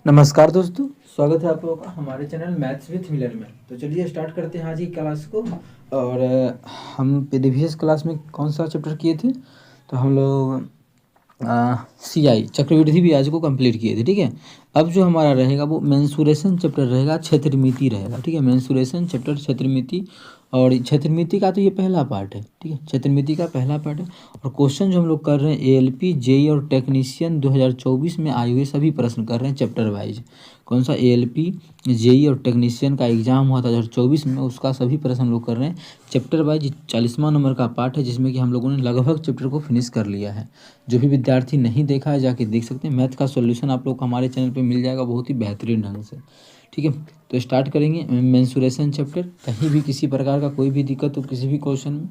नमस्कार दोस्तों, स्वागत है आप लोगों का हमारे चैनल मैथ्स विथ मिलर में। तो चलिए स्टार्ट करते हैं आज की क्लास को। और हम प्रीवियस क्लास में कौन सा चैप्टर किए थे? तो हम लोग CI चक्रवृद्धि ब्याज को कंप्लीट किए थे। ठीक है, अब जो हमारा रहेगा वो मेंसुरेशन चैप्टर रहेगा, क्षेत्रमिति रहेगा। ठीक है, मेंसुरेशन चैप्टर क्षेत्रमिति। और क्षेत्रमिति का तो ये पहला पार्ट है। ठीक है, क्षेत्रमिति का पहला पार्ट है। और क्वेश्चन जो हम लोग कर रहे हैं ALP JEE और टेक्नीशियन 2024 में आए हुए सभी प्रश्न कर रहे हैं चैप्टर वाइज। कौन सा ALP JEE और टेक्नीशियन का एग्जाम हुआ था 2024 में, उसका सभी प्रश्न हम लोग कर रहे हैं चैप्टर वाइज। 40वां नंबर का पार्ट है जिसमें कि हम लोगों ने लगभग चैप्टर को फिनिश कर लिया है। जो भी विद्यार्थी नहीं देखा है जाके देख सकते हैं। मैथ का सॉल्यूशन आप लोग को हमारे चैनल पे मिल जाएगा बहुत ही बेहतरीन ढंग से। ठीक है, तो स्टार्ट करेंगे मेंसुरेशन चैप्टर। कहीं भी किसी प्रकार का कोई भी दिक्कत हो किसी भी क्वेश्चन में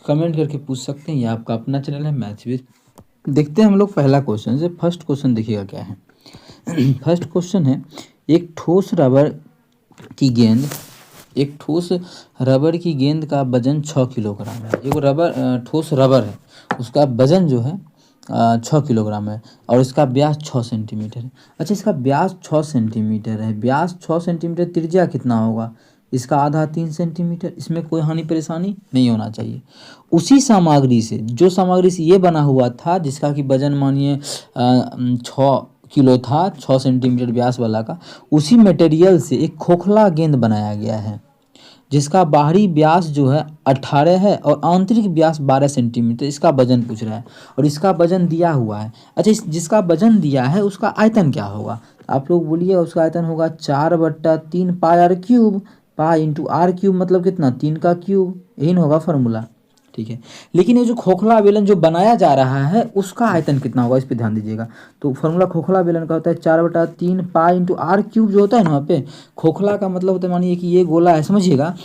कमेंट करके पूछ सकते हैं। ये आपका अपना चैनल है मैथ्स विद। देखते हैं हम लोग पहला क्वेश्चन से। फर्स्ट क्वेश्चन देखिएगा क्या है। फर्स्ट क्वेश्चन है, एक ठोस रबर की गेंद का वजन 6 किलोग्राम है। एक ठोस रबर है, उसका वजन जो है 6 किलोग्राम है और इसका व्यास 6 सेंटीमीटर है। अच्छा, इसका व्यास 6 सेंटीमीटर है। व्यास 6 सेंटीमीटर, त्रिज्या कितना होगा? इसका आधा 3 सेंटीमीटर। इसमें कोई हानि परेशानी नहीं होना चाहिए। उसी सामग्री से, जो सामग्री से ये बना हुआ था, जिसका कि वजन मानिए 6 किलो था, 6 सेंटीमीटर व्यास वाला का, उसी मटेरियल से एक खोखला गेंद बनाया गया है जिसका बाहरी व्यास जो है 18 है और आंतरिक व्यास 12 सेंटीमीटर। इसका वजन पूछ रहा है और इसका वजन दिया हुआ है। अच्छा, जिसका वजन दिया है उसका आयतन क्या होगा? आप लोग बोलिए। उसका आयतन होगा 4/3 pi r cube. Pi into r cube मतलब कितना? 3 का क्यूब। यही ना होगा फॉर्मूला। ठीक है, लेकिन ये जो खोखला बेलन जो बनाया जा रहा है उसका आयतन कितना होगा, इस पर ध्यान दीजिएगा। तो फॉर्मूला खोखला बेलन का होता है 4/3 पाई इंटू आर क्यूब जो होता है ना वहाँ पे। खोखला का मतलब होता है, मानिए कि ये गोला है, समझिएगा।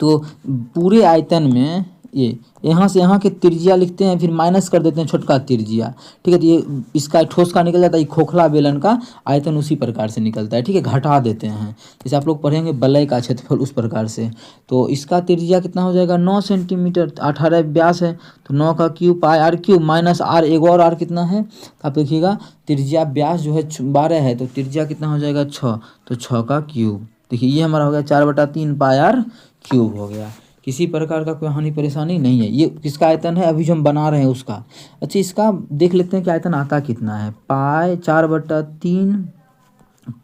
तो पूरे आयतन में ये यहाँ से यहाँ के त्रिज्या लिखते हैं, फिर माइनस कर देते हैं छोटका त्रिज्या। ठीक है, तो ये इसका ठोस का निकल जाता है, ये खोखला बेलन का आयतन उसी प्रकार से निकलता है। ठीक है, घटा देते हैं। जैसे आप लोग पढ़ेंगे वलय का क्षेत्रफल, उस प्रकार से। तो इसका त्रिज्या कितना हो जाएगा? 9 सेंटीमीटर। 18 व्यास है तो 9 का cube pi r cube minus r, एक और आर कितना है? तो आप देखिएगा, त्रिज्या व्यास जो है 12 है तो त्रिज्या कितना हो जाएगा? 6। तो 6 का क्यूब। देखिए ये हमारा हो गया 4/3 पाई आर क्यूब हो गया। किसी प्रकार का कोई हानि परेशानी नहीं है। ये किसका आयतन है अभी जो हम बना रहे हैं उसका। अच्छा, इसका देख लेते हैं कि आयतन आता कितना है। पाई 4/3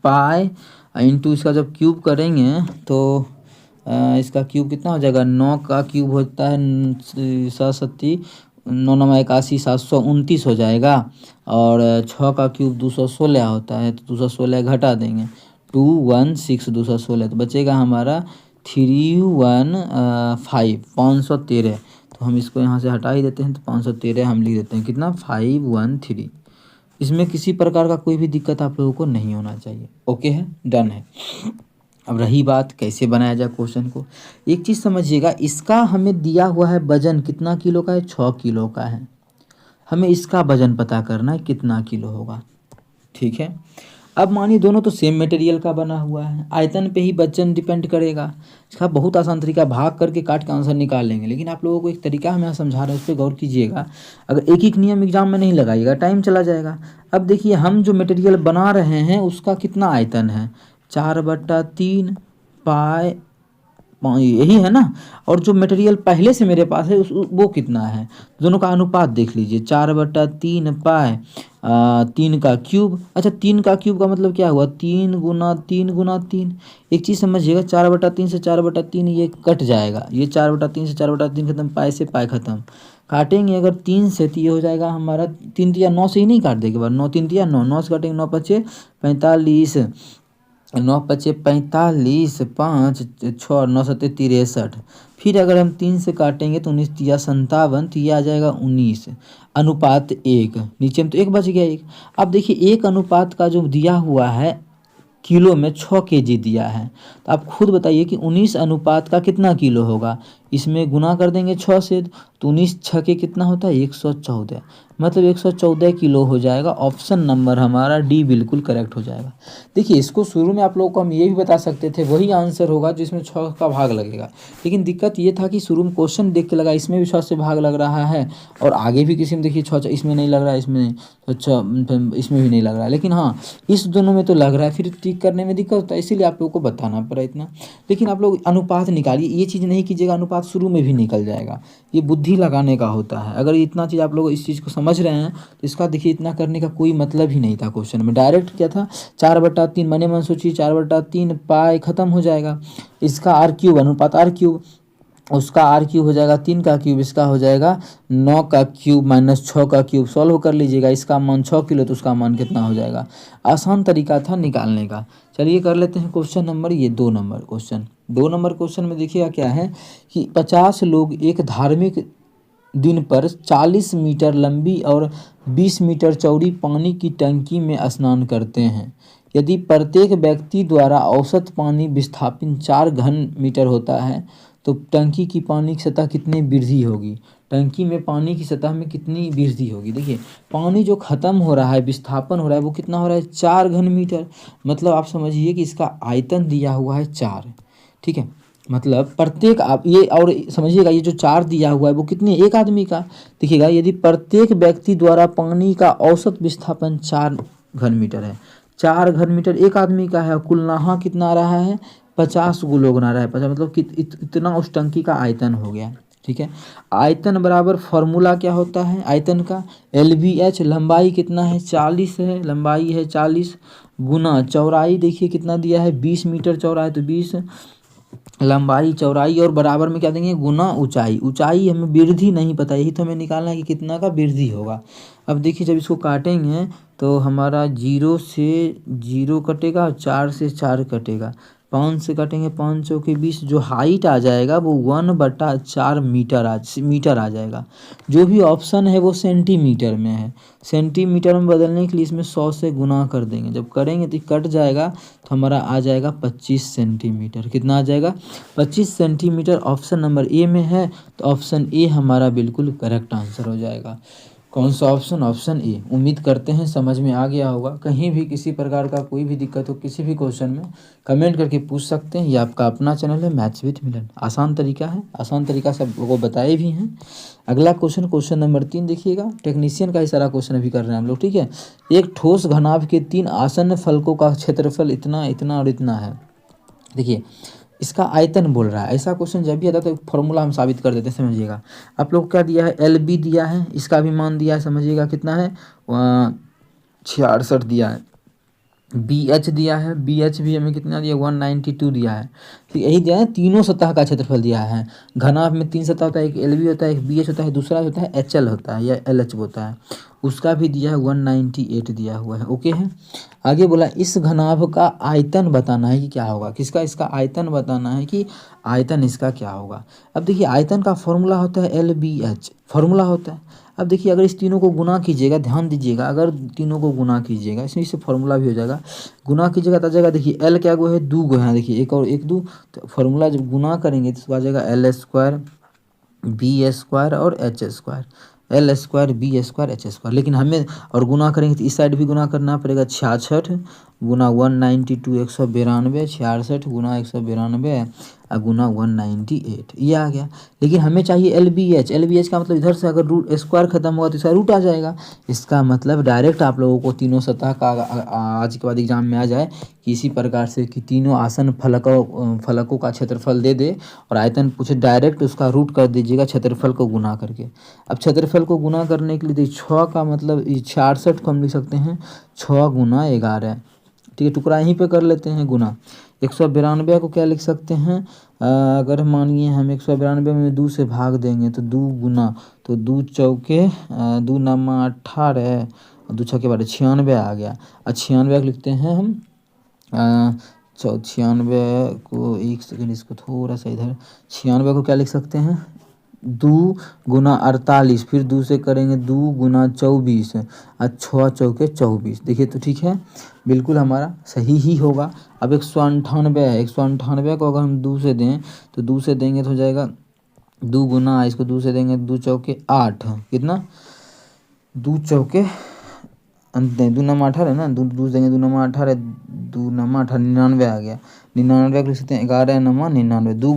पाई इंटू इसका जब क्यूब करेंगे तो इसका क्यूब कितना हो जाएगा? 9 का क्यूब होता है 7 9 9 81, 729 हो जाएगा। और 6 का क्यूब 216 होता है तो 216 घटा देंगे, 216 216 तो बचेगा हमारा 315 513। तो हम इसको यहाँ से हटा ही देते हैं तो 513 हम लिख देते हैं। कितना? 513। इसमें किसी प्रकार का कोई भी दिक्कत आप लोगों को नहीं होना चाहिए। ओके है, डन है। अब रही बात कैसे बनाया जाए क्वेश्चन को। एक चीज़ समझिएगा, इसका हमें दिया हुआ है वजन कितना किलो का है? 6 किलो का है। हमें इसका वजन पता करना है कितना किलो होगा। ठीक है, अब मानिए दोनों तो सेम मटेरियल का बना हुआ है, आयतन पे ही वजन डिपेंड करेगा। इसका बहुत आसान तरीका, भाग करके काट के आंसर निकाल लेंगे। लेकिन आप लोगों को एक तरीका हम यहाँ समझा रहे हैं, उस पर गौर कीजिएगा। अगर एक एक नियम एग्जाम में नहीं लगाइएगा टाइम चला जाएगा। अब देखिए, हम जो मटेरियल बना रहे हैं उसका कितना आयतन है? 4/3 पाई, यही है ना। और जो मटेरियल पहले से मेरे पास है वो कितना है? दोनों का अनुपात देख लीजिए। 4/3 पाई 3 का क्यूब। अच्छा, 3 का क्यूब का मतलब क्या हुआ? 3 गुना 3 गुना 3। एक चीज़ समझिएगा, 4/3 से 4/3 ये कट जाएगा। ये 4/3 से 4/3 खत्म, पाई से पाई खत्म। काटेंगे अगर 3 से तो ये हो जाएगा हमारा 3 या 9 से ही नहीं काट देगा। बार 9 3 या 9 9 से काटेंगे, 9 5 45, 9 5 45, 5 6 9 7 63। फिर अगर हम 3 से काटेंगे तो 19 3 57, तो ये आ जाएगा 19 अनुपात 1। नीचे में तो 1 बच गया 1। अब देखिए, 1 अनुपात का जो दिया हुआ है किलो में 6 kg दिया है, तो आप खुद बताइए कि 19 अनुपात का कितना किलो होगा? इसमें गुना कर देंगे 6 से, तो 19 छके कितना होता है 114, मतलब 114 किलो हो जाएगा। ऑप्शन नंबर हमारा डी बिल्कुल करेक्ट हो जाएगा। देखिए इसको शुरू में आप लोगों को हम ये भी बता सकते थे वही आंसर होगा जिसमें 6 का भाग लगेगा, लेकिन दिक्कत ये था कि शुरू में क्वेश्चन देख के लगा इसमें भी 6 से भाग लग रहा है और आगे भी किसी में देखिए 6 इसमें नहीं लग रहा है, इसमें अच्छा इसमें भी नहीं लग रहा है, लेकिन हाँ इस दोनों में तो लग रहा है, फिर टिक करने में दिक्कत होता है, इसीलिए आप लोगों को बताना पड़ा इतना। लेकिन आप लोग अनुपात निकालिए, ये चीज़ नहीं कीजिएगा अनुपात शुरू में भी निकल जाएगा, ये बुद्धि लगाने का होता है। अगर इतना चीज़ आप लोग इस चीज़ को समझ रहे हैं तो इसका देखिए इतना करने का कोई मतलब ही नहीं था। क्वेश्चन में डायरेक्ट क्या था 4/3, मने मन सोचिए 4/3 पाई खत्म हो जाएगा, इसका आर क्यूब अनुपात आर क्यूब, उसका आर क्यूब हो जाएगा 3 का क्यूब, इसका हो जाएगा 9 का क्यूब माइनस 6 का क्यूब, सॉल्व कर लीजिएगा, इसका मान 6 किलो तो उसका मान कितना हो जाएगा। आसान तरीका था निकालने का। चलिए कर लेते हैं क्वेश्चन नंबर ये 2 नंबर क्वेश्चन। 2 नंबर क्वेश्चन में देखिएगा क्या है कि 50 लोग एक धार्मिक दिन पर 40 मीटर लंबी और 20 मीटर चौड़ी पानी की टंकी में स्नान करते हैं। यदि प्रत्येक व्यक्ति द्वारा औसत पानी विस्थापन 4 घन मीटर होता है तो टंकी की पानी की सतह कितनी वृद्धि होगी। टंकी में पानी की सतह में कितनी वृद्धि होगी। देखिए पानी जो ख़त्म हो रहा है विस्थापन हो रहा है वो कितना हो रहा है 4 घन मीटर, मतलब आप समझिए कि इसका आयतन दिया हुआ है 4, ठीक है। मतलब प्रत्येक आप ये और समझिएगा ये जो 4 दिया हुआ है वो कितने एक आदमी का। देखिएगा यदि प्रत्येक व्यक्ति द्वारा पानी का औसत विस्थापन 4 घन मीटर है, 4 घन मीटर एक आदमी का है, कुल नहा कितना आ रहा है 50 लोग नहा रहा है 50, मतलब इतना उस टंकी का आयतन हो गया, ठीक है। आयतन बराबर फॉर्मूला क्या होता है आयतन का LBH, लंबाई कितना है 40 है, लंबाई है 40 गुना चौड़ाई देखिए कितना दिया है 20 मीटर चौड़ाई, तो 20 लंबाई चौड़ाई और बराबर में क्या देंगे गुना ऊंचाई। ऊंचाई हमें वृद्धि नहीं पता, यही तो हमें निकालना है कि कितना का वृद्धि होगा। अब देखिए जब इसको काटेंगे तो हमारा 0 से 0 कटेगा और 4 से 4 कटेगा, 5 से काटेंगे 5 चौके 20, जो हाइट आ जाएगा वो 1/4 मीटर आ जाएगा। जो भी ऑप्शन है वो सेंटीमीटर में है, सेंटीमीटर में बदलने के लिए इसमें 100 से गुना कर देंगे, जब करेंगे तो कट जाएगा तो हमारा आ जाएगा 25 सेंटीमीटर। कितना आ जाएगा 25 सेंटीमीटर। ऑप्शन नंबर ए में है तो ऑप्शन ए हमारा बिल्कुल करेक्ट आंसर हो जाएगा। कौन सा ऑप्शन, ऑप्शन ए। उम्मीद करते हैं समझ में आ गया होगा। कहीं भी किसी प्रकार का कोई भी दिक्कत हो किसी भी क्वेश्चन में कमेंट करके पूछ सकते हैं। ये आपका अपना चैनल है मैथ्स विद मिलन, आसान तरीका है, आसान तरीका सब लोगों को बताए भी हैं। अगला क्वेश्चन, क्वेश्चन नंबर 3 देखिएगा, टेक्नीशियन का ही सारा क्वेश्चन अभी कर रहे हैं हम लोग, ठीक है। एक ठोस घनाभ के 3 आसन्न फलकों का क्षेत्रफल इतना इतना और इतना है। देखिए इसका आयतन बोल रहा है, ऐसा क्वेश्चन जब भी आता है तो फॉर्मूला हम साबित कर देते हैं, समझिएगा। आप लोग क्या दिया है LB दिया है, इसका भी मान दिया है, समझिएगा कितना है 66 दिया है। BH दिया है, BH भी हमें कितना दिया 192 दिया है, ठीक यही दिया है। तीनों सतह का क्षेत्रफल दिया है। घनाभ में 3 सतह होता है, एक LB होता है, एक BH होता है, दूसरा होता है HL होता है या LH होता है, उसका भी दिया है 198 दिया हुआ है, ओके है। आगे बोला इस घनाभ का आयतन बताना है कि क्या होगा, किसका, इसका आयतन बताना है कि आयतन इसका क्या होगा। अब देखिए आयतन का फॉर्मूला होता है LBH, फॉर्मूला होता है। अब देखिए अगर इस तीनों को गुना कीजिएगा, ध्यान दीजिएगा, अगर तीनों को गुना कीजिएगा इसमें इससे फॉर्मूला भी हो जाएगा, गुना कीजिएगा तो आ जाएगा। देखिए L क्या गो है 2 गो है, देखिए 1 और 1 2, तो फॉर्मूला जब गुना करेंगे तो आ जाएगा L² B² और H², L² B² H²। लेकिन हमें और गुना करेंगे तो इस साइड भी गुना करना पड़ेगा, 66 गुना 192 192, 66 गुना 192 गुना 198, ये आ गया। लेकिन हमें चाहिए LBH का मतलब इधर से अगर रूट स्क्वायर खत्म होगा तो इसका रूट आ जाएगा। इसका मतलब डायरेक्ट आप लोगों को तीनों सतह का आज के बाद एग्जाम में आ जाए कि इसी प्रकार से कि तीनों आसन फलकों का क्षेत्रफल दे दे और आयतन पूछे, डायरेक्ट उसका रूट कर दीजिएगा क्षेत्रफल को गुना करके। अब क्षेत्रफल को गुना करने के लिए देखिए 6 का मतलब 66 को हम लिख सकते हैं 6 गुना 11, ठीक है। टुकड़ा यहीं पे कर लेते हैं गुना। 192 को क्या लिख सकते हैं, अगर मानिए हम 192 में 2 से भाग देंगे तो 2 गुना, तो 2 चौके 2 नामा 18 और 2 छक्के 12 96 आ गया। 96 को लिखते हैं हम 96 को, एक सेकेंड इसको थोड़ा सा इधर, 96 को क्या लिख सकते हैं 2 गुना 48, फिर 2 से करेंगे 2 गुना 24 और 6 चौके 24, देखिए तो ठीक है, बिल्कुल हमारा सही ही होगा। अब 198 है, 198 को अगर हम 2 से दें तो 2 से देंगे तो हो जाएगा दो गुना, इसको 2 से देंगे, 2 चौके 8, कितना 2 चौके अंत नहीं, 2 नमा 18 ना, 2 देंगे, 2 नमा 18, 2 नमा 18, 99 आ गया। 99 को लिख सकते हैं 11 नमा 99, 2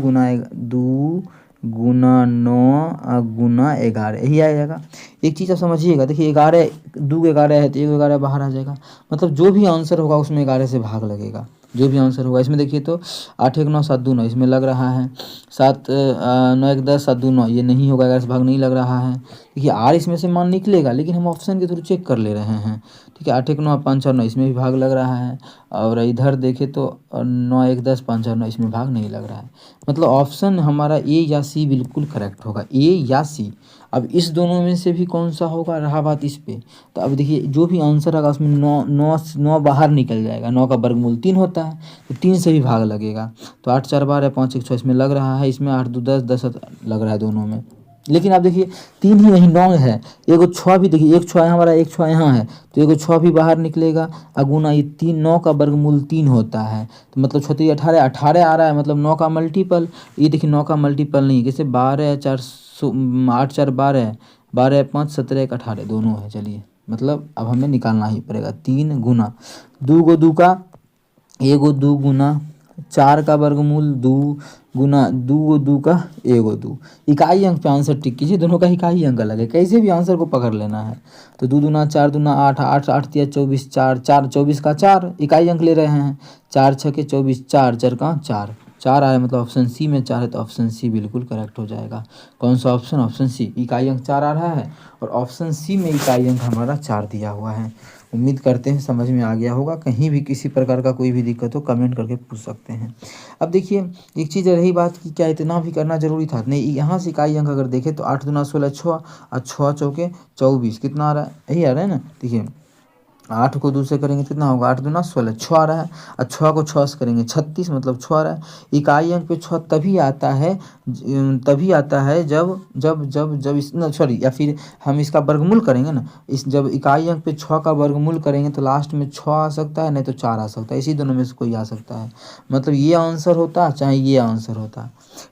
गुना 9 गुना 11, यही आएगा। एक चीज़ आप समझिएगा, देखिए 11, 2 11 है तो 1 11 बाहर आ जाएगा, मतलब जो भी आंसर होगा उसमें 11 से भाग लगेगा, जो भी आंसर होगा। इसमें देखिए तो 8 1 9 7 2 9 इसमें लग रहा है, 7 9 1 10 7 2 9 ये नहीं होगा, 11 से भाग नहीं लग रहा है। देखिए आर इसमें से मान निकलेगा, लेकिन हम ऑप्शन के थ्रू चेक कर ले रहे हैं, ठीक है। 8 1 9 5 4 9 इसमें भी भाग लग रहा है, और इधर देखें तो 9 1 10 5 4 9 इसमें भाग नहीं लग रहा है, मतलब ऑप्शन हमारा ए या सी बिल्कुल करेक्ट होगा, ए या सी। अब इस दोनों में से भी कौन सा होगा, रहा बात इस पे। तो अब देखिए जो भी आंसर आएगा उसमें 9 बाहर निकल जाएगा, 9 का वर्गमूल 3 होता है, तो 3 से भी भाग लगेगा। तो 8 4 12 5 1 6 इसमें लग रहा है, इसमें 8 2 10 10 लग रहा है दोनों में। लेकिन आप देखिए 3 ही वहीं 9 है, एगो 6 भी देखिए, एक 6 है हमारा, एक 6 यहाँ है, तो एगो 6 भी बाहर निकलेगा। अगुना ये 3 9 का वर्गमूल 3 होता है, तो मतलब 6 18 18 आ रहा है, मतलब 9 का मल्टीपल। ये देखिए 9 का मल्टीपल नहीं, जैसे 12 4 8 4 12 12 5 17 1 18 दोनों है। चलिए मतलब अब हमें निकालना ही पड़ेगा। 3 गुना 2 गो 2 का, एगो 2 गुना 4 का वर्गमूल 2 गुना 2 गो 2 का एगो 2, इकाई अंक पे आंसर टिक कीजिए, दोनों का इकाई अंक अलग है, कैसे भी आंसर को पकड़ लेना है। तो 2 दूना 4 दूना 8 8 8 तिया 24 4 4 24 का 4 इकाई अंक ले रहे हैं, 4 6 के 24 4 4 का 4 4 आया, मतलब ऑप्शन सी में 4 है, तो ऑप्शन सी बिल्कुल करेक्ट हो जाएगा। कौन सा ऑप्शन, ऑप्शन सी, इकाई अंक 4 आ रहा है, और ऑप्शन सी में इकाई अंक हमारा 4 दिया हुआ है। उम्मीद करते हैं समझ में आ गया होगा, कहीं भी किसी प्रकार का कोई भी दिक्कत हो कमेंट करके पूछ सकते हैं। अब देखिए एक चीज़ रही बात कि क्या इतना भी करना ज़रूरी था, नहीं, यहाँ से इकाई अंक अगर देखें तो 8 दूना 16 6 और 6 चौके 24 कितना आ रहा है, यही आ रहा है ना। देखिए 8 को 2 से करेंगे कितना होगा, 8 दूना 16 6 आ रहा है, और 6 को 6 से करेंगे 36, मतलब 6 आ रहा है। इकाई अंक पे 6 तभी आता है जब जब जब जब इस ना सॉरी, या फिर हम इसका वर्गमूल करेंगे ना, इस जब इकाई अंक पे 6 का वर्गमूल करेंगे तो लास्ट में 6 आ सकता है, नहीं तो 4 आ सकता है, इसी दोनों में से कोई आ सकता है, मतलब ये आंसर होता चाहे ये आंसर होता।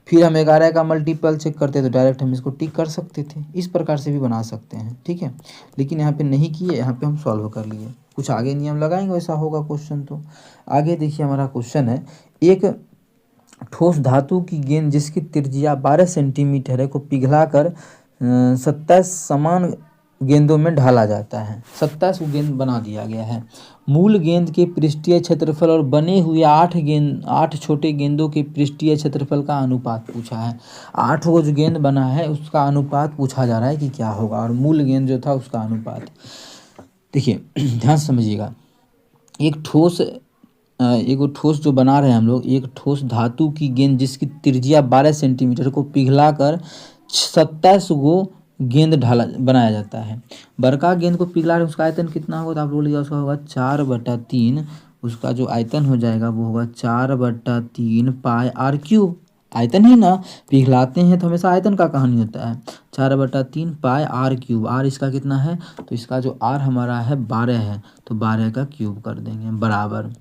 फिर हम 11 का मल्टीपल चेक करते तो डायरेक्ट हम इसको टिक कर सकते थे, इस प्रकार से भी बना सकते हैं, ठीक है। लेकिन यहाँ पे नहीं किए, यहाँ पे हम सॉल्व कर लिए, कुछ आगे नियम लगाएंगे वैसा होगा क्वेश्चन। तो आगे देखिए हमारा क्वेश्चन है, एक ठोस धातु की गेंद जिसकी त्रिज्या 12 सेंटीमीटर है को पिघलाकर 27 समान गेंदों में ढाला जाता है, 27 को गेंद बना दिया गया है। मूल गेंद के पृष्ठीय क्षेत्रफल और बने हुए 8 छोटे गेंदों के पृष्ठीय क्षेत्रफल का अनुपात पूछा है। 8 को जो गेंद बना है उसका अनुपात पूछा जा रहा है कि क्या होगा, और मूल गेंद जो था उसका अनुपात। देखिए ध्यान से समझिएगा, एक ठोस जो बना रहे हैं हम लोग, एक ठोस धातु की गेंद जिसकी त्रिज्या 12 सेंटीमीटर को पिघलाकर 27 गो गेंद बनाया जाता है। बड़का गेंद को पिघला रहे उसका आयतन कितना होगा, तो आप बोलिएगा उसका होगा 4/3, उसका जो आयतन हो जाएगा वो होगा 4/3 पाई आर क्यूब। आयतन ही ना, पिघलाते हैं तो हमेशा आयतन का कहानी होता है। 4/3 पाई आर क्यूब, आर इसका कितना है, तो इसका जो आर हमारा है 12 है, तो 12 का क्यूब कर देंगे बराबर।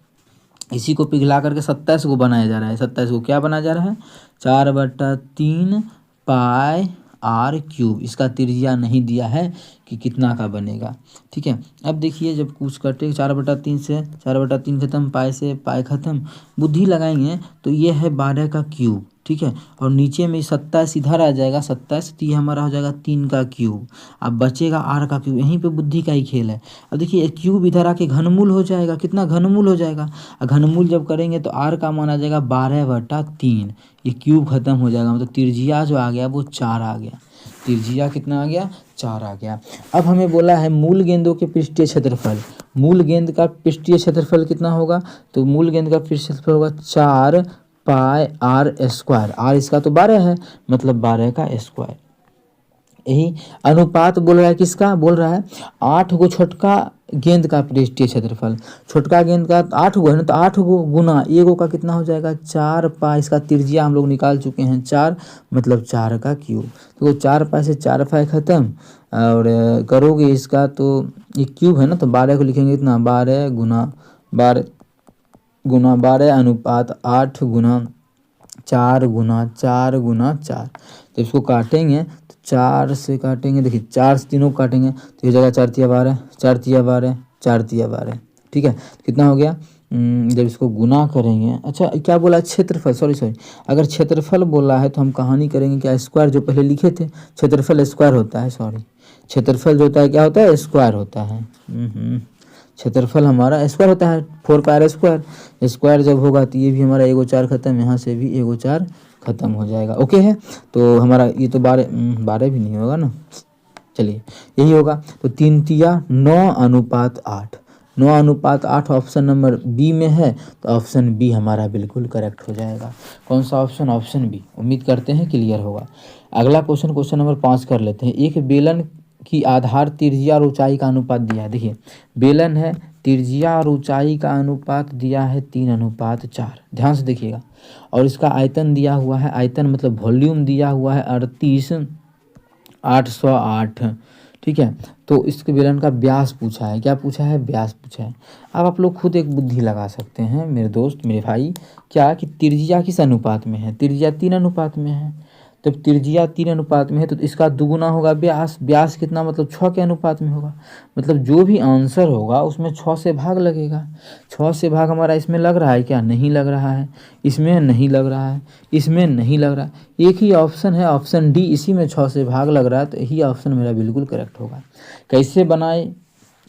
इसी को पिघला करके 27 को बनाया जा रहा है, 27 को क्या बनाया जा रहा है, 4/3 पाई आर क्यूब। इसका त्रिज्या नहीं दिया है कि कितना का बनेगा, ठीक है। अब देखिए जब कुछ करते 4/3 से 4/3 खत्म, पाई से पाई खत्म, बुद्धि लगाएंगे तो ये है 12 का क्यूब, ठीक है। और नीचे में 27 इधर आ जाएगा, 27 तो ये हमारा हो जाएगा 3 का क्यूब। अब बचेगा आर का क्यूब, यहीं पे बुद्धि का ही खेल है। अब देखिए क्यूब इधर आके घनमूल हो जाएगा, कितना घनमूल हो जाएगा, और घनमूल जब करेंगे तो आर का मान आ जाएगा 12/3, ये क्यूब खत्म हो जाएगा, मतलब त्रिज्या जो आ गया वो 4 आ गया। त्रिज्या कितना आ गया, 4 आ गया। अब हमें बोला है मूल गेंदों के पृष्ठीय क्षेत्रफल, मूल गेंद का पृष्ठीय क्षेत्रफल कितना होगा, तो मूल गेंद का पृष्ठीय क्षेत्रफल होगा 4 पाई आर स्क्वायर, आर इसका तो 12 है, मतलब 12 का स्क्वायर। यही अनुपात बोल रहा है, किसका बोल रहा है, 8 गो छोटका गेंद का पृष्ठीय क्षेत्रफल, छोटका गेंद का 8 गो है ना, तो 8 गो गुना एगो का कितना हो जाएगा 4 पाई, इसका त्रिज्या हम लोग निकाल चुके हैं 4, मतलब 4 का क्यूब। तो 4 पाई से 4 पाई खत्म, और करोगे इसका तो ये क्यूब है ना, तो 12 को लिखेंगे इतना 12 गुना 12 अनुपात 8 गुना 4 गुना 4 गुना 4, तो इसको काटेंगे तो 4 से काटेंगे, देखिए 4 से तीनों को काटेंगे तो ये जगह 4 तिया 12, 4 तिया 12, 4 तिया 12, ठीक है। कितना हो गया, जब इसको गुना करेंगे, अच्छा क्या बोला क्षेत्रफल, सॉरी अगर क्षेत्रफल बोला है तो हम कहानी करेंगे क्या, स्क्वायर जो पहले लिखे थे, क्षेत्रफल स्क्वायर होता है, सॉरी क्षेत्रफल जो होता है क्या होता है, स्क्वायर होता है। क्षेत्रफल हमारा स्क्वायर होता है, 4 पाई स्क्वायर, स्क्वायर जब होगा तो ये भी हमारा एगो 4 खत्म, यहाँ से भी एगो 4 खत्म हो जाएगा। ओके है, तो हमारा ये तो 12 भी नहीं होगा ना, चलिए यही होगा। तो 3 तिया 9:8, 9:8 ऑप्शन नंबर बी में है, तो ऑप्शन बी हमारा बिल्कुल करेक्ट हो जाएगा। कौन सा ऑप्शन, ऑप्शन बी। उम्मीद करते हैं क्लियर होगा। अगला क्वेश्चन नंबर 5 कर लेते हैं। एक बेलन की आधार त्रिज्या और ऊंचाई का अनुपात दिया है। देखिए बेलन है, त्रिज्या और ऊंचाई का अनुपात दिया है 3:4, ध्यान से देखिएगा। और इसका आयतन दिया हुआ है, आयतन मतलब वॉल्यूम दिया हुआ है 38,808, ठीक है। तो इसके बेलन का व्यास पूछा है, क्या पूछा है, व्यास पूछा है। अब आप लोग खुद एक बुद्धि लगा सकते हैं मेरे दोस्त मेरे भाई, क्या कि त्रिज्या किस अनुपात में है, त्रिज्या 3 अनुपात में है। जब त्रिज्या 3 अनुपात में है तो इसका दुगुना होगा व्यास, व्यास कितना मतलब 6 के अनुपात में होगा। मतलब जो भी आंसर होगा उसमें 6 से भाग लगेगा। 6 से भाग हमारा इसमें लग रहा है क्या, नहीं लग रहा है, इसमें नहीं लग रहा है, इसमें नहीं लग रहा है। एक ही ऑप्शन है ऑप्शन डी, इसी में 6 से भाग लग रहा है, तो यही ऑप्शन मेरा बिल्कुल करेक्ट होगा। कैसे बनाए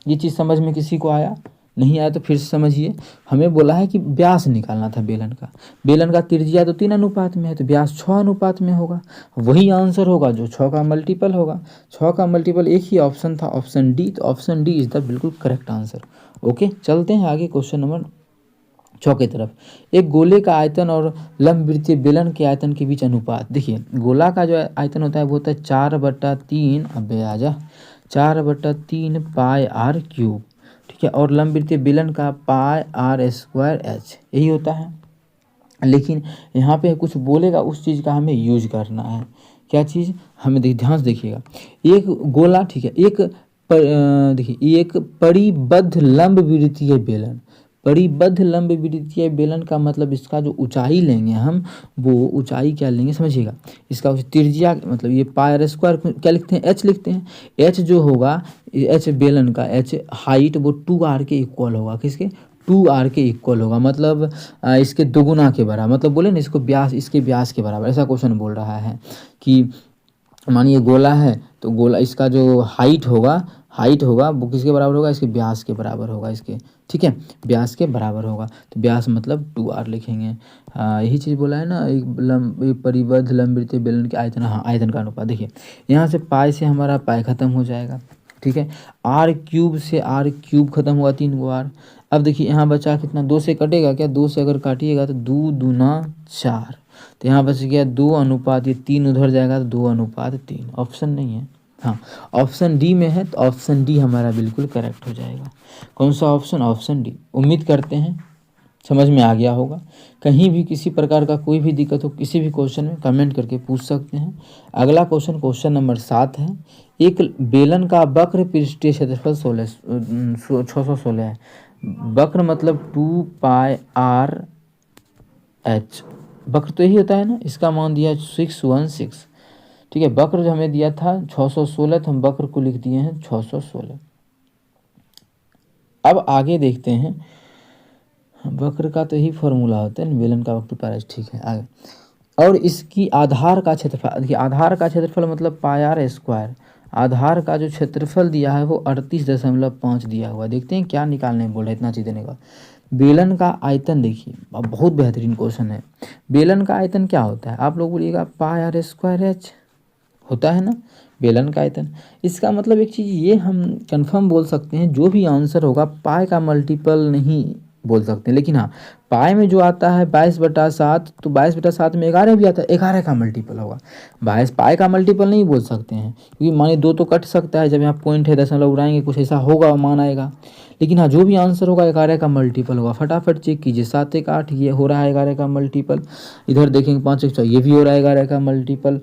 ये चीज़ समझ में किसी को आया, नहीं आया तो फिर से समझिए। हमें बोला है कि व्यास निकालना था बेलन का, बेलन का त्रिज्या तो 3 अनुपात में है तो व्यास 6 अनुपात में होगा, वही आंसर होगा जो 6 का मल्टीपल होगा। 6 का मल्टीपल एक ही ऑप्शन था ऑप्शन डी, तो ऑप्शन डी इज द बिल्कुल करेक्ट आंसर। ओके चलते हैं आगे क्वेश्चन नंबर 6 की तरफ। एक गोले का आयतन और लंबवृत्तीय बेलन के आयतन के बीच अनुपात। देखिए गोला का जो आयतन होता है वो होता है 4/3, अबे आजा 4/3 पाई आर क्यूब, ठीक है। और लंबवृत्तीय बेलन का पाई आर स्क्वायर एच, यही होता है। लेकिन यहाँ पे कुछ बोलेगा उस चीज़ का हमें यूज करना है। क्या चीज़, हमें ध्यान से देखिएगा। एक गोला, ठीक है, देखिए एक परिबद्ध लंबवृत्तीय बेलन, परिबद्ध लंबवृत्तीय बेलन का मतलब इसका जो ऊंचाई लेंगे हम, वो ऊंचाई क्या लेंगे समझिएगा। इसका त्रिज्या मतलब ये पाई स्क्वायर क्या लिखते हैं, एच लिखते हैं। एच जो होगा, एच बेलन का एच हाइट वो 2r के इक्वल होगा, किसके, 2r के इक्वल होगा, मतलब इसके दोगुना के बराबर, मतलब बोले ना इसको व्यास, इसके व्यास के बराबर। ऐसा क्वेश्चन बोल रहा है कि मानिए गोला है तो गोला इसका जो हाइट होगा वो किसके बराबर होगा, इसके व्यास के बराबर होगा, इसके, ठीक है, व्यास के बराबर होगा। तो व्यास मतलब 2r लिखेंगे। यही चीज़ बोला है ना, एक परिबद्ध लंबवृत्तीय बेलन के आयतन, हाँ आयतन का अनुपात। देखिए यहाँ से पाई से हमारा पाई खत्म हो जाएगा, ठीक है। आर क्यूब से आर क्यूब खत्म हुआ, 3 गो आर। अब देखिए यहाँ बचा कितना, 2 से कटेगा क्या, 2 से अगर काटिएगा तो 2 दूना 4, तो यहाँ बच गया 2 अनुपात, ये 3 उधर जाएगा तो 2 अनुपात 3। ऑप्शन नहीं है, हाँ ऑप्शन डी में है, तो ऑप्शन डी हमारा बिल्कुल करेक्ट हो जाएगा। कौन सा ऑप्शन, ऑप्शन डी। उम्मीद करते हैं समझ में आ गया होगा। कहीं भी किसी प्रकार का कोई भी दिक्कत हो किसी भी क्वेश्चन में कमेंट करके पूछ सकते हैं। अगला क्वेश्चन नंबर 7 है। एक बेलन का वक्र पृष्ठीय क्षेत्रफल 616 है। वक्र मतलब 2 पाई आर एच, वक्र तो यही होता है ना, इसका मान दिया 616, ठीक है। वक्र जो हमें दिया था 616, तो हम वक्र को लिख दिए हैं 616। अब आगे देखते हैं, वक्र का तो यही फॉर्मूला होता है, बेलन का वक्र पाई, ठीक है आगे। और इसकी आधार का क्षेत्रफल, देखिए आधार का क्षेत्रफल मतलब पाई आर स्क्वायर, आधार का जो क्षेत्रफल दिया है वो 38.5 दिया हुआ। देखते हैं क्या निकालने बोल रहे हैं इतना चीज़ देने का। बेलन का आयतन देखिए, अब बहुत बेहतरीन क्वेश्चन है। बेलन का आयतन क्या होता है, आप लोग बोलिएगा पाई आर स्क्वायर एच होता है ना बेलन का आयतन। इसका मतलब एक चीज़ ये हम कंफर्म बोल सकते हैं, जो भी आंसर होगा पाई का मल्टीपल नहीं बोल सकते, लेकिन हाँ पाई में जो आता है 22/7, तो 22/7 में 11 भी आता है, 11 का मल्टीपल होगा। 22 पाई का मल्टीपल नहीं बोल सकते हैं, क्योंकि मानिए 2 तो कट सकता है, जब यहाँ पॉइंट है दशमलव उड़ाएंगे कुछ ऐसा होगा मान आएगा। लेकिन हाँ जो भी आंसर होगा 11 का मल्टीपल होगा। फटाफट चेक कीजिए, 7 1 8 ये हो रहा है 11 का मल्टीपल। इधर देखेंगे 5 1 6 ये भी हो रहा है 11 का मल्टीपल।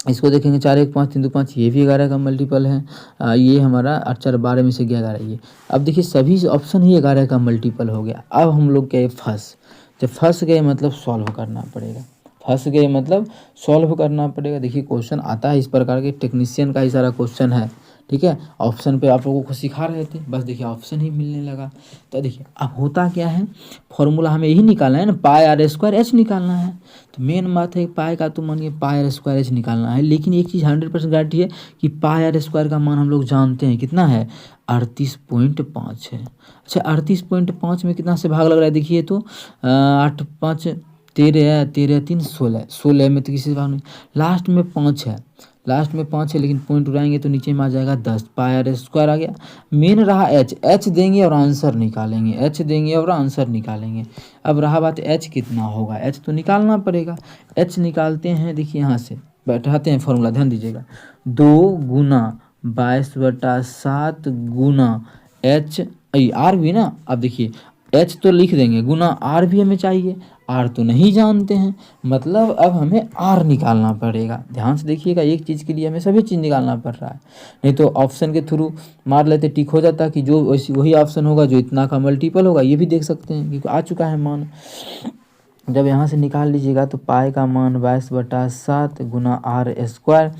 इसको देखेंगे 4 1 5 3 2 5 ये भी 11 का मल्टीपल है। ये हमारा 8 4 12 में से 11 ये। अब देखिए सभी ऑप्शन ही 11 का मल्टीपल हो गया। अब हम लोग गए फंस, जब फंस गए मतलब सॉल्व करना पड़ेगा। फंस गए मतलब सॉल्व करना पड़ेगा। देखिए क्वेश्चन आता है इस प्रकार के, टेक्नीशियन का ही सारा क्वेश्चन है, ठीक है। ऑप्शन पे आप लोगों को सिखा रहे थे, बस देखिए ऑप्शन ही मिलने लगा। तो देखिए अब होता क्या है, फॉर्मूला हमें यही निकालना है ना, पाई आर स्क्वायर एच निकालना है। तो मेन बात है पाई का तो मानिए पाई आर स्क्वायर एच निकालना है, लेकिन एक चीज़ 100% गारंटी है कि पाई आर स्क्वायर का मान हम लोग जानते हैं कितना है, 38.5 है। अच्छा 38.5 में कितना से भाग लग रहा है देखिए तो 8 5 13 है, 13 3 16, 16 में तो किसी से भाग नहीं, लास्ट में 5 है, लास्ट में 5 है, लेकिन पॉइंट उड़ाएंगे तो नीचे में आ जाएगा 10, पाई आर स्क्वायर आ गया। मेन रहा एच, एच देंगे और आंसर निकालेंगे, एच देंगे और आंसर निकालेंगे। अब रहा बात एच कितना होगा, एच तो निकालना पड़ेगा। एच निकालते हैं, देखिए यहाँ से बैठाते हैं फॉर्मूला, ध्यान दीजिएगा, 2 गुना 22/7 गुना एच आर भी ना। अब देखिए एच तो लिख देंगे, गुना आर भी हमें चाहिए, आर तो नहीं जानते हैं, मतलब अब हमें आर निकालना पड़ेगा। ध्यान से देखिएगा, एक चीज़ के लिए हमें सभी चीज़ निकालना पड़ रहा है, नहीं तो ऑप्शन के थ्रू मार लेते टिक हो जाता कि जो वही ऑप्शन होगा जो इतना का मल्टीपल होगा। ये भी देख सकते हैं क्योंकि आ चुका है मान। जब यहाँ से निकाल लीजिएगा तो पाई का मान 22/7 गुना आर स्क्वायर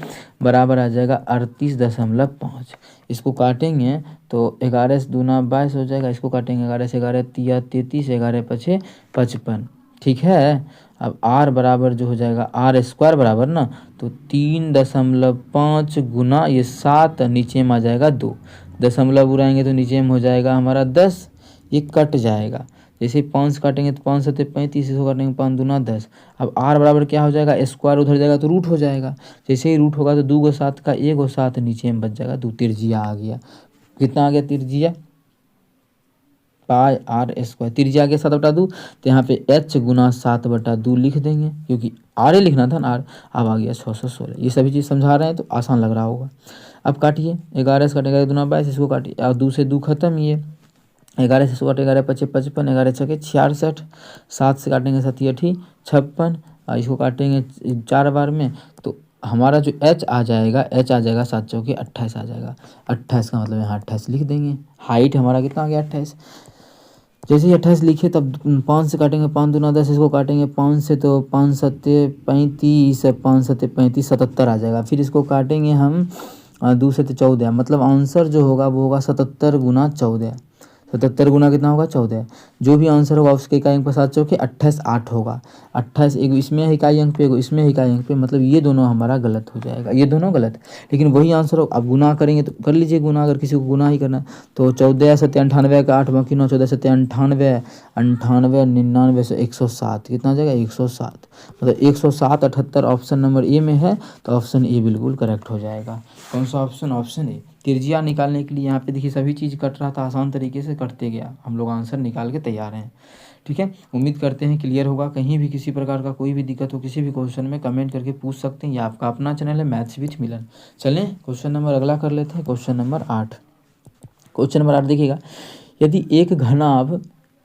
बराबर आ जाएगा 38.5। इसको काटेंगे तो 11 से दूना 22 हो जाएगा, इसको काटेंगे 11 से 11 तिया 33, 11 पछे 55, ठीक है। अब आर बराबर जो हो जाएगा आर स्क्वायर बराबर ना, तो 3.5 गुना ये 7, नीचे में आ जाएगा 2, दशमलव उड़ाएंगे तो नीचे में हो जाएगा हमारा 10, ये कट जाएगा। जैसे 5 से काटेंगे तो 5 7 35, इसको काटेंगे 5 दूना 10। अब आर बराबर क्या हो जाएगा, स्क्वायर उधर जाएगा तो रूट हो जाएगा, जैसे ही रूट होगा तो 2 को 7 का 1 को 7 नीचे में बच जाएगा 2, तिरजिया आ गया। कितना आ गया तिरजिया, पाई आर स्क्वायर, तिरजिया आ गया 7/2। तो यहाँ पे एच गुना 7/2 लिख देंगे, क्योंकि आर ही लिखना था ना आर। अब आ गया 616। ये सभी चीज़ समझा रहे हैं तो आसान लग रहा होगा। अब काटिए, 11 से काटेगा 1 दूना 22, इसको काटिए, और 2 से 2 खत्म, ये 11 से 16, 11 पचे 55, 11 छके 66, 7 से काटेंगे 7 8 56, इसको काटेंगे 4 बार में तो हमारा जो एच आ जाएगा, एच आ जाएगा 7 चौके 28 आ जाएगा। 28 का मतलब यहाँ 28 लिख देंगे। हाइट हमारा कितना आ गया 28। जैसे ही 28 लिखे तब 5 से काटेंगे, 5 दूना 10, इसको काटेंगे 5 से तो 5 7 35, 5 7 35 77 आ जाएगा। फिर इसको काटेंगे हम 2 से 14, मतलब आंसर जो होगा वो होगा 77 गुना 14। 77 गुना कितना होगा 14। जो भी आंसर होगा उसके इकाई अंक पर 7 चौके 28 8 होगा। 28 एक इसमें इकाई अंक पे, एगो इसमें इकाई अंक पे, मतलब ये दोनों हमारा गलत हो जाएगा, ये दोनों गलत। लेकिन वही आंसर हो, अब गुना करेंगे तो कर लीजिए गुना, अगर किसी को गुना ही करना तो 14 7 98 का 8 बाकी 9, 14 7 98, 98 99 से 107, कितना आ जाएगा 107, मतलब 107 78 ऑप्शन नंबर ए में है। तो ऑप्शन ए बिल्कुल करेक्ट हो जाएगा। कौन सा ऑप्शन, ऑप्शन ए। तिरजिया निकालने के लिए यहाँ पे देखिए सभी चीज़ कट रहा था, आसान तरीके से कटते गया, हम लोग आंसर निकाल के तैयार हैं, ठीक है। उम्मीद करते हैं क्लियर होगा। कहीं भी किसी प्रकार का कोई भी दिक्कत हो किसी भी क्वेश्चन में कमेंट करके पूछ सकते हैं। ये आपका अपना चैनल है मैथ्स विथ मिलन। चलें क्वेश्चन नंबर अगला कर लेते हैं, क्वेश्चन नंबर 8। क्वेश्चन नंबर 8 देखिएगा, यदि एक घनाभ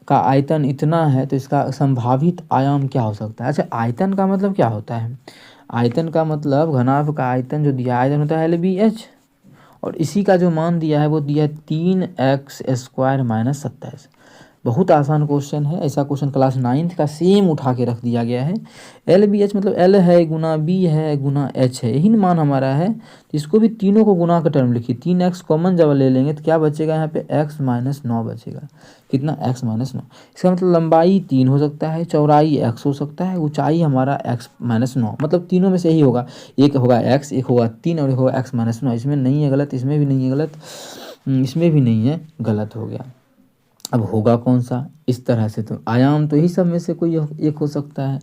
का आयतन इतना है तो इसका संभावित आयाम क्या हो सकता है। अच्छा आयतन का मतलब क्या होता है, आयतन का मतलब घनाभ का आयतन जो दिया, आयतन होता है LBH, और इसी का जो मान दिया है वो दिया है 3x² - 27। बहुत आसान क्वेश्चन है, ऐसा क्वेश्चन क्लास 9th का सेम उठा के रख दिया गया है। LBH मतलब L है गुना B है गुना H है, यही मान हमारा है। इसको भी तीनों को गुना का टर्म लिखिए, 3x कॉमन जब ले लेंगे तो क्या बचेगा यहाँ पे x - 9 बचेगा। कितना x - 9। इसका मतलब लंबाई 3 हो सकता है, चौड़ाई x हो सकता है, ऊंचाई हमारा x - 9, मतलब तीनों में से ही होगा, एक होगा x, एक होगा 3 और एक होगा x - 9। इसमें नहीं है गलत, इसमें भी नहीं है गलत, इसमें भी नहीं है गलत, हो गया। अब होगा कौन सा, इस तरह से तो आयाम तो ही सब में से कोई एक हो सकता है।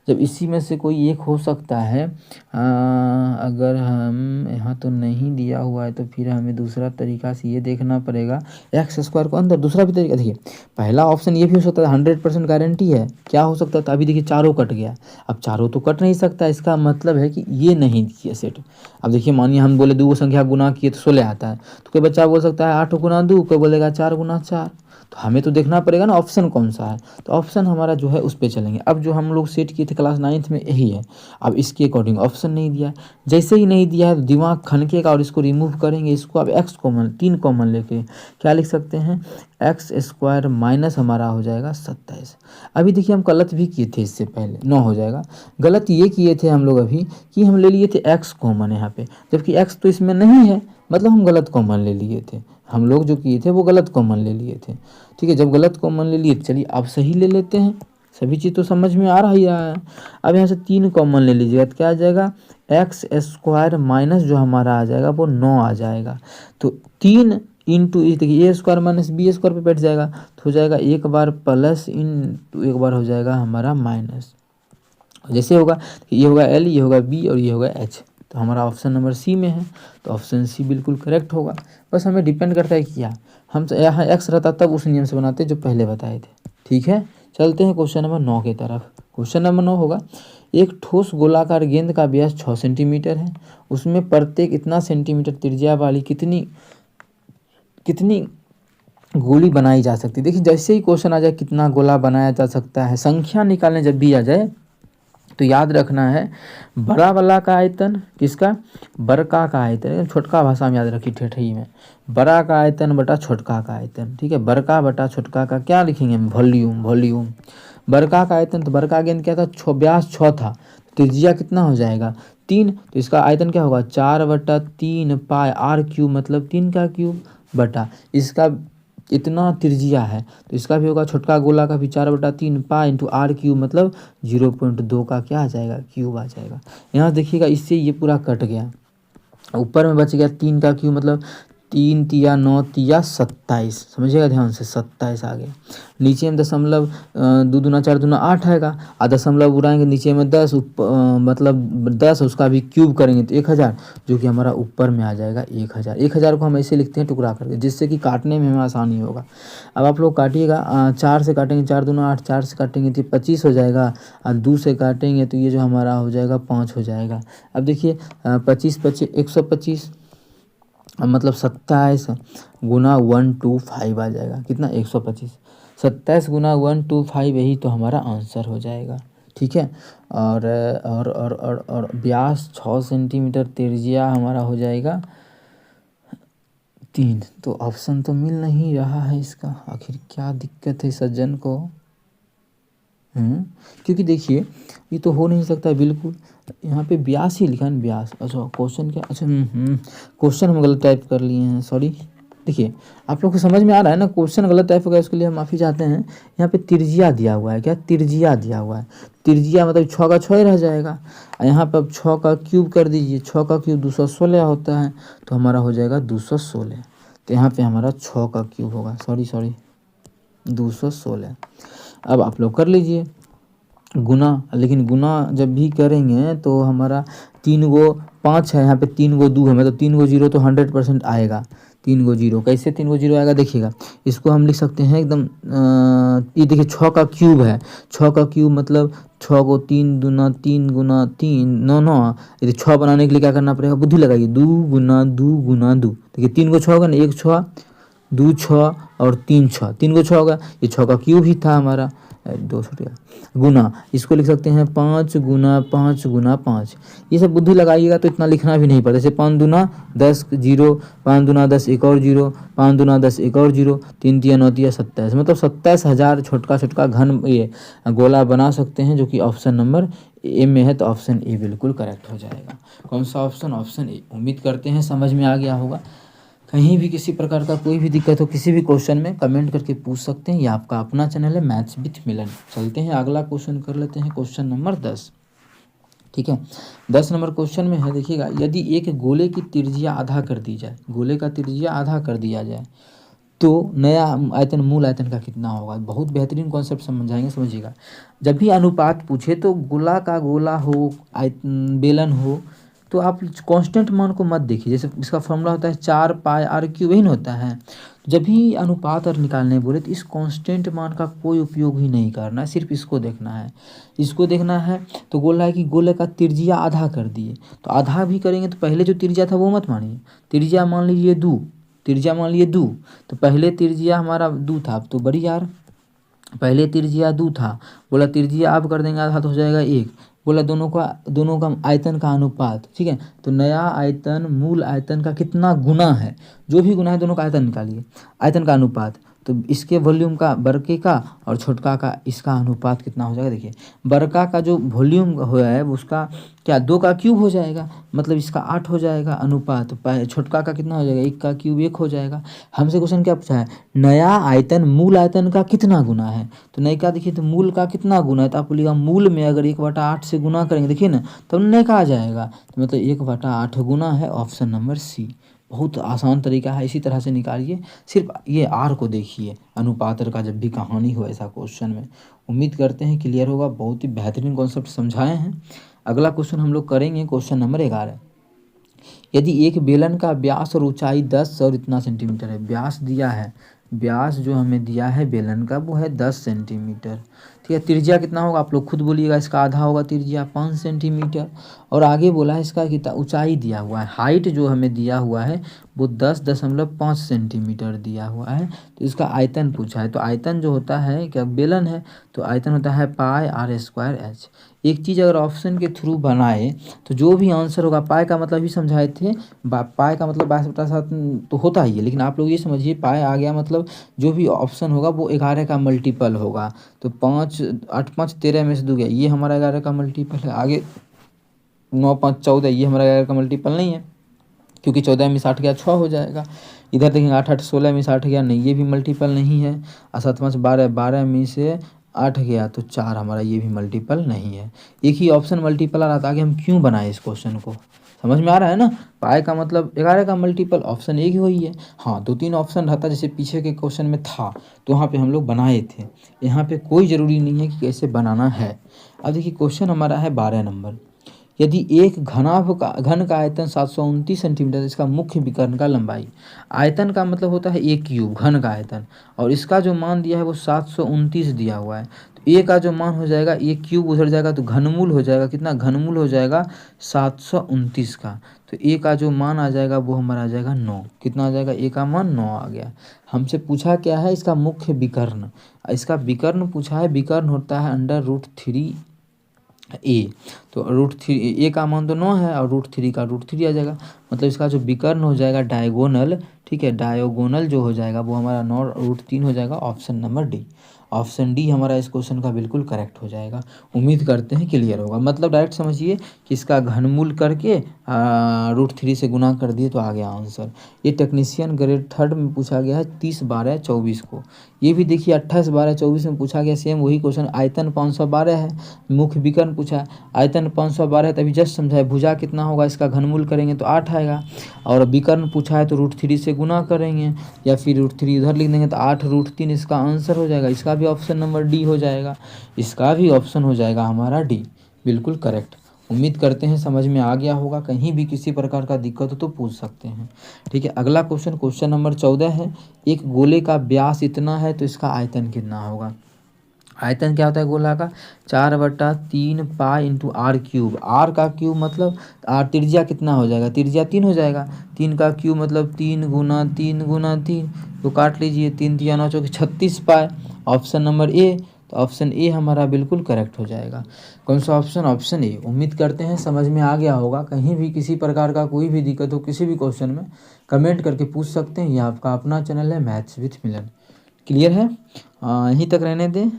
जब इसी में से कोई एक हो सकता है, अगर हम यहाँ तो नहीं दिया हुआ है तो फिर हमें दूसरा तरीका से ये देखना पड़ेगा, x² को अंदर दूसरा भी तरीका। देखिए पहला ऑप्शन ये भी हो सकता है, 100% गारंटी है। क्या हो सकता था, अभी देखिए चारों कट गया, अब चारों तो कट नहीं सकता, इसका मतलब है कि ये नहीं किया सेट। अब देखिए मानिए हम बोले 2 संख्या गुना किए तो 16 आता है, तो कोई बच्चा बोल सकता है 8 गुना 2, कोई बोलेगा 4 गुना 4, तो हमें तो देखना पड़ेगा ना ऑप्शन कौन सा है, तो ऑप्शन हमारा जो है उस पर चलेंगे। अब जो हम लोग सेट किए थे क्लास 9th में यही है। अब इसके अकॉर्डिंग ऑप्शन नहीं दिया है, जैसे ही नहीं दिया है तो दिमाग खनकेगा और इसको रिमूव करेंगे। इसको अब एक्स कॉमन, 3 कॉमन लेके क्या लिख सकते हैं, एक्स स्क्वायर माइनस हमारा हो जाएगा 27। अभी देखिए हम गलत भी किए थे, इससे पहले 9 हो जाएगा। गलत ये किए थे हम लोग अभी कि हम ले लिए थे एक्स कॉमन यहाँ पे, जबकि एक्स तो इसमें नहीं है, मतलब हम गलत कॉमन ले लिए थे। हम लोग जो किए थे वो गलत कॉमन ले लिए थे। ठीक है, जब गलत कॉमन ले लिए चलिए अब सही ले लेते हैं। सभी चीज़ तो समझ में आ ही रहा है। अब यहाँ से 3 कॉमन ले लीजिएगा तो क्या आ जाएगा, एक्स स्क्वायर माइनस जो हमारा आ जाएगा वो 9 आ जाएगा। तो 3 इंटू देखिए ए स्क्वायर माइनस बी स्क्वायर पे बैठ जाएगा, तो हो जाएगा एक बार प्लस इंटू एक बार हो जाएगा हमारा माइनस। जैसे होगा ये होगा एल, ये होगा बी और ये होगा एच, तो हमारा ऑप्शन नंबर सी में है, तो ऑप्शन सी बिल्कुल करेक्ट होगा। बस हमें डिपेंड करता है क्या, हम तो यहाँ एक्स रहता तब उस नियम से बनाते जो पहले बताए थे। ठीक है, चलते हैं क्वेश्चन नंबर 9 की तरफ। क्वेश्चन नंबर 9 होगा, एक ठोस गोलाकार गेंद का व्यास 6 सेंटीमीटर है, उसमें प्रत्येक इतना सेंटीमीटर त्रिज्या वाली कितनी कितनी गोली बनाई जा सकती है। देखिए जैसे ही क्वेश्चन आ जाए कितना गोला बनाया जा सकता है, संख्या निकालने जब भी आ जाए तो याद रखना है बड़ा वाला का आयतन किसका, बड़का का आयतन, छोटका भाषा में याद रखिए ठेठई में, बड़ा का आयतन बटा छोटका का आयतन। ठीक है, बड़का बटा छोटका का क्या लिखेंगे हम, वॉल्यूम। वॉल्यूम बड़का का आयतन, तो बड़का गेंद क्या था, व्यास 6 था, त्रिज्या कितना हो जाएगा 3, तो इसका आयतन क्या होगा 4/3 पाई आर क्यूब, मतलब 3 का क्यूब बटा इसका इतना त्रिज्या है, तो इसका भी होगा छोटका गोला का भी 4/3 पाई इंटू आर क्यूब, मतलब 0.2 का क्या आ जाएगा, क्यूब आ जाएगा। यहाँ देखिएगा इससे ये पूरा कट गया, ऊपर में बच गया 3 का क्यूब, मतलब 3 तिया 9 तिया 27, समझिएगा ध्यान से 27 आ गया। नीचे में दशमलव 2 दूना 4 दूना 8 आएगा, और दशमलव उड़ाएंगे नीचे में 10, मतलब 10 उसका भी क्यूब करेंगे तो 1000, जो कि हमारा ऊपर में आ जाएगा 1000। 1000 को हम ऐसे लिखते हैं टुकड़ा करके, जिससे कि काटने में हमें आसानी होगा। अब आप लोग काटिएगा, 4 से काटेंगे 4 दूना 8, 4 से काटेंगे तो 25 हो जाएगा, और 2 से काटेंगे तो ये जो हमारा हो जाएगा 5 हो जाएगा। अब देखिए 25 25 125, मतलब 27 गुना 125 आ जाएगा, कितना 125, 27 गुना 125, यही तो हमारा आंसर हो जाएगा। ठीक है, और व्यास 6 सेंटीमीटर, त्रिज्या हमारा हो जाएगा 3, तो ऑप्शन तो मिल नहीं रहा है इसका, आखिर क्या दिक्कत है सज्जन को। क्योंकि देखिए ये तो हो नहीं सकता बिल्कुल, यहाँ पे व्यास ही लिखा है, व्यास। अच्छा क्वेश्चन क्या, अच्छा क्वेश्चन हम गलत टाइप कर लिए हैं, सॉरी। देखिए आप लोग को समझ में आ रहा है ना, क्वेश्चन गलत टाइप हो गया, उसके लिए हम माफ़ी चाहते हैं। यहाँ पे त्रिज्या दिया हुआ है, क्या त्रिज्या दिया हुआ है, त्रिज्या मतलब 6 का 6 ही रह जाएगा, यहाँ पे अब 6 का क्यूब कर दीजिए, 6 का क्यूब 216 होता है, तो हमारा हो जाएगा 216, तो यहाँ पे हमारा 6 का क्यूब होगा, सॉरी 216। अब आप लोग कर लीजिए गुना, लेकिन गुना जब भी करेंगे तो हमारा 3 गो 5 है, यहाँ पे 3 गो 2 है, मतलब 3 गो 0 तो 100% आएगा। 3 गो 0 कैसे 3 गो 0 आएगा, देखिएगा इसको हम लिख सकते हैं एकदम, ये देखिए 6 का क्यूब है, 6 का क्यूब मतलब 6 को 3 दूना 3 गुना 3 9 9, यदि 6 बनाने के लिए क्या करना पड़ेगा, बुद्धि लगाइए, 2 गुना 2 गुना 2, देखिए 3 को 6 होगा ना, 1 6 2 6 और 3 6, 3 को 6 होगा, ये 6 का क्यूब ही था हमारा, 200 गुना, इसको लिख सकते हैं 5 गुना 5 गुना 5, ये सब बुद्धि लगाइएगा तो इतना लिखना भी नहीं पड़ता। जैसे 5 दूना 10 0, 5 दूना 10 एक और 0, 5 दूना 10 एक और 0, 3 तिया 9 तिया 27, मतलब 27,000 छोटका छोटका घन ये गोला बना सकते हैं, जो कि ऑप्शन नंबर ए में है, तो ऑप्शन ए बिल्कुल करेक्ट हो जाएगा। कौन सा ऑप्शन, ऑप्शन ए। उम्मीद करते हैं समझ में आ गया होगा। कहीं भी किसी प्रकार का कोई भी दिक्कत हो किसी भी क्वेश्चन में कमेंट करके पूछ सकते हैं, ये आपका अपना चैनल है मैथ्स विथ मिलन। चलते हैं अगला क्वेश्चन कर लेते हैं, क्वेश्चन नंबर 10। ठीक है, 10 नंबर क्वेश्चन में है, देखिएगा यदि एक गोले की त्रिज्या आधा कर दी जाए, गोले का त्रिज्या आधा कर दिया जाए तो नया आयतन मूल आयतन का कितना होगा। बहुत बेहतरीन कॉन्सेप्ट समझाएंगे, समझिएगा। जब भी अनुपात पूछे तो गोला का गोला हो, बेलन हो, तो आप कांस्टेंट मान को मत देखिए। जैसे इसका फॉर्मूला होता है 4 पाई आर क्यूब, यही ना होता है। जब भी अनुपात और निकालने बोले तो इस कांस्टेंट मान का कोई उपयोग ही नहीं करना है, सिर्फ इसको देखना है, इसको देखना है। तो बोल रहा है कि गोले का त्रिज्या आधा कर दिए, तो आधा भी करेंगे तो पहले जो त्रिज्या था वो मत मानिए, त्रिज्या मान लीजिए 2, त्रिज्या मान लिए दो, तो पहले त्रिज्या हमारा दो था, तो बड़ी यार पहले त्रिज्या दो था, बोला त्रिज्या अब कर देंगे आधा तो हो जाएगा एक, बोला दोनों का आयतन का अनुपात, ठीक है। तो नया आयतन मूल आयतन का कितना गुना है, जो भी गुना है दोनों का आयतन निकालिए, आयतन का अनुपात। तो इसके वॉल्यूम का बड़के का और छोटका का इसका अनुपात कितना हो जाएगा, देखिए बड़का का जो वॉल्यूम हुआ है उसका क्या 2 का क्यूब हो जाएगा, मतलब इसका 8 हो जाएगा अनुपात। छोटका का कितना हो जाएगा, 1 का क्यूब 1 हो जाएगा। हमसे क्वेश्चन क्या पूछा है, नया आयतन मूल आयतन का कितना गुना है, तो नए का देखिए तो मूल का कितना गुना है, तो आप बोलिएगा मूल में अगर 1/8 से गुना करेंगे, देखिए ना तब नए का आ जाएगा, तो मतलब 1/8 गुना है, ऑप्शन नंबर सी। बहुत आसान तरीका है, इसी तरह से निकालिए। सिर्फ ये आर को देखिए अनुपात का जब भी कहानी हो ऐसा क्वेश्चन में। उम्मीद करते हैं क्लियर होगा, बहुत ही बेहतरीन कॉन्सेप्ट समझाए हैं। अगला क्वेश्चन हम लोग करेंगे क्वेश्चन नंबर 11। यदि एक बेलन का व्यास और ऊंचाई 10 और इतना सेंटीमीटर है, व्यास दिया है, व्यास जो हमें दिया है बेलन का वो है 10 सेंटीमीटर, ठीक है। त्रिज्या कितना होगा आप लोग खुद बोलिएगा, इसका आधा होगा त्रिज्या 5 सेंटीमीटर। और आगे बोला है इसका कितना ऊंचाई दिया हुआ है, हाइट जो हमें दिया हुआ है वो 10.5 सेंटीमीटर दिया हुआ है। तो इसका आयतन पूछा है, तो आयतन जो होता है क्या बेलन है, तो आयतन होता है पाई आर स्क्वायर एच। एक चीज़ अगर ऑप्शन के थ्रू बनाए तो जो भी आंसर होगा, पाई का मतलब भी समझाए थे, पाई का मतलब 22/7 तो होता ही है, लेकिन आप लोग ये समझिए पाई आ गया मतलब जो भी ऑप्शन होगा वो 11 का मल्टीपल होगा। तो 5 8 5 13 में से 2 गया, ये हमारा 11 का मल्टीपल है। आगे 9 5 14, ये हमारा 11 का मल्टीपल नहीं है, क्योंकि 14 में 60 गया 6 हो जाएगा। इधर देखेंगे 8 8 16 में 60 गया, नहीं ये भी मल्टीपल नहीं है। और 7 5 12, 12 में से 8 गया तो 4, हमारा ये भी मल्टीपल नहीं है। एक ही ऑप्शन मल्टीपल आ रहा था, आगे हम क्यों बनाए इस क्वेश्चन को, समझ में आ रहा है ना। पाई का मतलब 11 का मल्टीपल, ऑप्शन एक ही हुई है। हाँ 2-3 ऑप्शन रहता जैसे पीछे के क्वेश्चन में था, तो वहाँ पे हम लोग बनाए थे, यहाँ पे कोई ज़रूरी नहीं है कि कैसे बनाना है। अब देखिए क्वेश्चन हमारा है 12 नंबर। यदि एक घन का आयतन 729 सेंटीमीटर, इसका मुख्य विकर्ण का लंबाई, आयतन का मतलब होता है एक क्यूब, घन का आयतन, और इसका जो मान दिया है वो 729 दिया हुआ है। तो ए का जो मान हो जाएगा, एक क्यूब उधर जाएगा तो घनमूल हो जाएगा, कितना घनमूल हो जाएगा 729 का। तो ए का जो मान आ जाएगा वो हमारा आ जाएगा 9, कितना आ जाएगा, ए का मान 9 आ गया। हमसे पूछा क्या है, इसका मुख्य विकर्ण, इसका विकर्ण पूछा है। विकर्ण होता है √3 ए, तो √3 ए का मान तो 9 है और √3 का √3 आ जाएगा, मतलब इसका जो विकर्ण हो जाएगा डायगोनल, ठीक है, डायगोनल जो हो जाएगा वो हमारा 9√3 हो जाएगा, option number D. Option D हमारा इस क्वेश्चन का बिल्कुल करेक्ट हो जाएगा। उम्मीद करते हैं क्लियर होगा, मतलब डायरेक्ट समझिए कि इसका घनमूल करके √3 से गुना कर दिए तो आ गया आंसर। ये टेक्नीशियन ग्रेड 3 में पूछा गया है 30/12/24 को। ये भी देखिए 28/12/24 में पूछा गया, सेम वही क्वेश्चन। आयतन 512 है, मुख्य विकर्ण पूछा है, आयतन 512 है, तभी जस्ट समझाए भुजा कितना होगा, इसका घनमूल करेंगे तो 8 आएगा, और विकर्ण पूछा है तो √3 से गुना करेंगे, या फिर √3 उधर लिख देंगे तो 8√3 इसका आंसर हो जाएगा। इसका भी ऑप्शन नंबर डी हो जाएगा, इसका भी ऑप्शन हो जाएगा हमारा डी, बिल्कुल करेक्ट। उम्मीद करते हैं समझ में आ गया होगा, कहीं भी किसी प्रकार का दिक्कत हो तो पूछ सकते हैं, ठीक है। अगला क्वेश्चन, क्वेश्चन नंबर 14 है। एक गोले का व्यास इतना है तो इसका आयतन कितना होगा। आयतन क्या होता है गोला का, 4/3 pi into r cube. R का क्यूब मतलब आर, त्रिज्या कितना हो जाएगा, त्रिज्या 3 हो जाएगा, 3 का क्यूब मतलब 3 गुना 3 गुना 3, तो काट लीजिए, 3 3 9 चौके 36 पाए, ऑप्शन नंबर ए। तो ऑप्शन ए हमारा बिल्कुल करेक्ट हो जाएगा। कौन सा ऑप्शन, ऑप्शन ए। उम्मीद करते हैं समझ में आ गया होगा, कहीं भी किसी प्रकार का कोई भी दिक्कत हो किसी भी क्वेश्चन में कमेंट करके पूछ सकते हैं। यह आपका अपना चैनल है मैथ्स विथ मिलन, क्लियर है। यहीं तक रहने दें,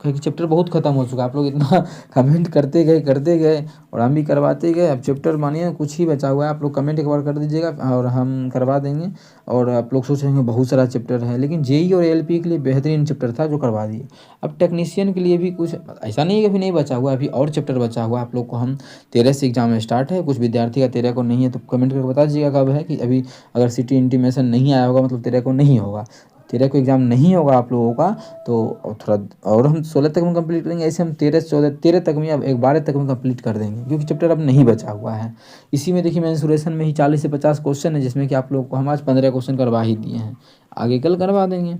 क्योंकि चैप्टर बहुत ख़त्म हो चुका है। आप लोग इतना कमेंट करते गए और हम भी करवाते गए। अब चैप्टर मानिए कुछ ही बचा हुआ है, आप लोग कमेंट एक बार कर दीजिएगा और हम करवा देंगे। और आप लोग सोचेंगे बहुत सारा चैप्टर है, लेकिन जेई और एलपी के लिए बेहतरीन चैप्टर था जो करवा दिए। अब टेक्नीशियन के लिए भी कुछ ऐसा नहीं है कि अभी नहीं बचा हुआ, अभी और चैप्टर बचा हुआ है। आप लोग को हम 13 से एग्जाम स्टार्ट है, कुछ विद्यार्थी का 13 को नहीं है, तो कमेंट करके बता दीजिएगा कब है, कि अभी अगर सिटी इंटीमेशन नहीं आया होगा मतलब 13 को नहीं होगा, 13 को एग्ज़ाम नहीं होगा आप लोगों का, तो थोड़ा और हम 16 तक में कंप्लीट करेंगे। ऐसे हम 13 से 14 13 तक में, अब 12 तक में कंप्लीट कर देंगे, क्योंकि चैप्टर अब नहीं बचा हुआ है। इसी में देखिए मेंसुरेशन में ही 40 से 50 क्वेश्चन है, जिसमें कि आप लोग को हम आज 15 क्वेश्चन करवा ही दिए हैं, आगे कल करवा देंगे।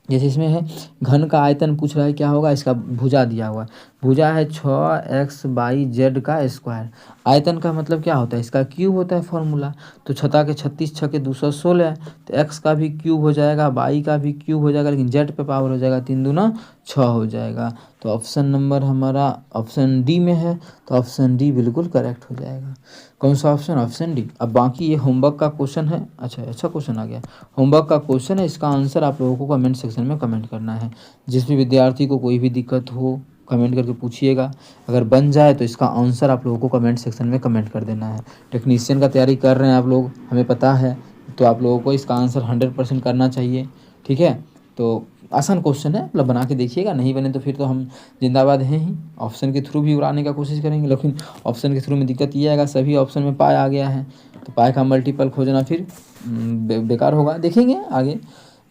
जैसे इसमें है घन का आयतन पूछ रहा है क्या होगा, इसका भुजा दिया हुआ है। भुजा है 6x/z का स्क्वायर। आयतन का मतलब क्या होता है, इसका क्यूब होता है फॉर्मूला। तो छता के 36 छके 216, तो x का भी क्यूब हो जाएगा, y का भी क्यूब हो जाएगा, लेकिन z पे पावर हो जाएगा 3 दूना 6 हो जाएगा। तो ऑप्शन नंबर हमारा ऑप्शन डी में है, तो ऑप्शन डी बिल्कुल करेक्ट हो जाएगा। कौन सा ऑप्शन, ऑप्शन डी। अब बाकी ये होमवर्क का क्वेश्चन है। अच्छा क्वेश्चन आ गया, होमवर्क का क्वेश्चन है, इसका आंसर आप लोगों को कमेंट सेक्शन में कमेंट करना है। जिस भी विद्यार्थी को कोई भी दिक्कत हो कमेंट करके पूछिएगा, अगर बन जाए तो इसका आंसर आप लोगों को कमेंट सेक्शन में कमेंट कर देना है। टेक्नीशियन का तैयारी कर रहे हैं आप लोग, हमें पता है, तो आप लोगों को इसका आंसर 100% करना चाहिए। ठीक है, तो आसान क्वेश्चन है, मतलब बना के देखिएगा, नहीं बने तो फिर तो हम जिंदाबाद हैं ही। ऑप्शन के थ्रू भी उड़ाने का कोशिश करेंगे, लेकिन ऑप्शन के थ्रू में दिक्कत ये आएगा, सभी ऑप्शन में पाई आ गया है, तो पाई का मल्टीपल खोजना फिर बेकार होगा, देखेंगे आगे।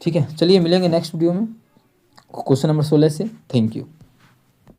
ठीक है, चलिए मिलेंगे नेक्स्ट वीडियो में क्वेश्चन नंबर 16 से। Thank you.